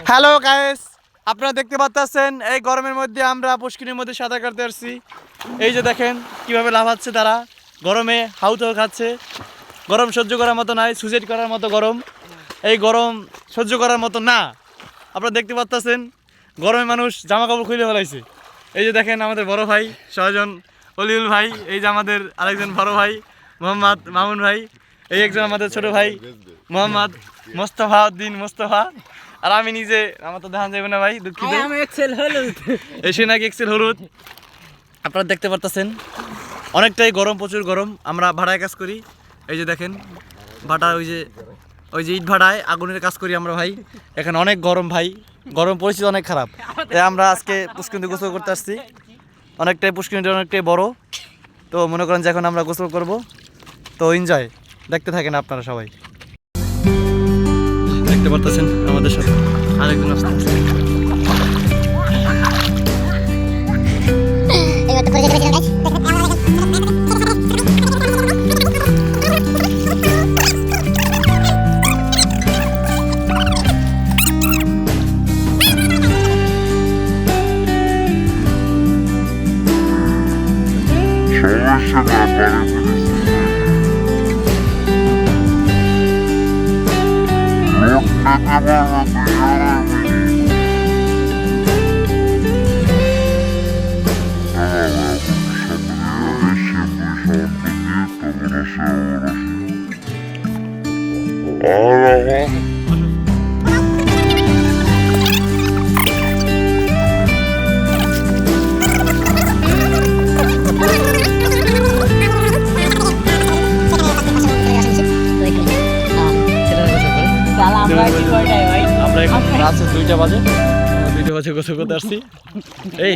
Hello guys, আপনারা দেখতে পাচ্ছেন এই গরমের মধ্যে আমরা পুষ্কিনের মধ্যে সাঁতার কাটতে আসছি। এই যে দেখেন কিভাবে লাফাচ্ছে তারা, গরমে হাউতাও খাচ্ছে। গরম সহ্য করার মতো নয়, সুইসাইড করার মতো গরম। এই গরম সহ্য করার মতো না। আপনারা দেখতে পাচ্ছেন গরমে মানুষ জামা কাপড় খুলে ফেলাইছে। এই যে দেখেন আমাদের বড় ভাই সহজন অলিউল ভাই, এই যে আমাদের আরেকজন বড় ভাই মোহাম্মদ মামুন ভাই, এই একজন আমাদের ছোট ভাই মোহাম্মদ মোস্তফা উদ্দিন মোস্তফা, আর আমি নিজে, আমার তো দেখান যাবে না ভাই, দুঃখিত। এসে নাকি এক্সেল হলুদ। আপনারা দেখতে পারতেছেন অনেকটাই গরম, প্রচুর গরম। আমরা ভাড়ায় কাজ করি। এই যে দেখেন ভাড়া, ওই যে ইট ভাড়ায় আগুনের কাজ করি আমরা ভাই। এখানে অনেক গরম ভাই, গরম পরিস্থিতি অনেক খারাপ। তাই আমরা আজকে পুষ্করিণীতে গোসল করতে আসছি। অনেকটাই পুষ্করিণীটা অনেকটাই বড়, তো মনে করেন যে এখন আমরা গোসল করব। তো এনজয়, দেখতে থাকেন আপনারা সবাই। দেখতে পারতেছেন আমাদের সাথে আরেকজন আসছে। আমরা এখন রাত 2টা বাজে গোসল করতে আসছি। এই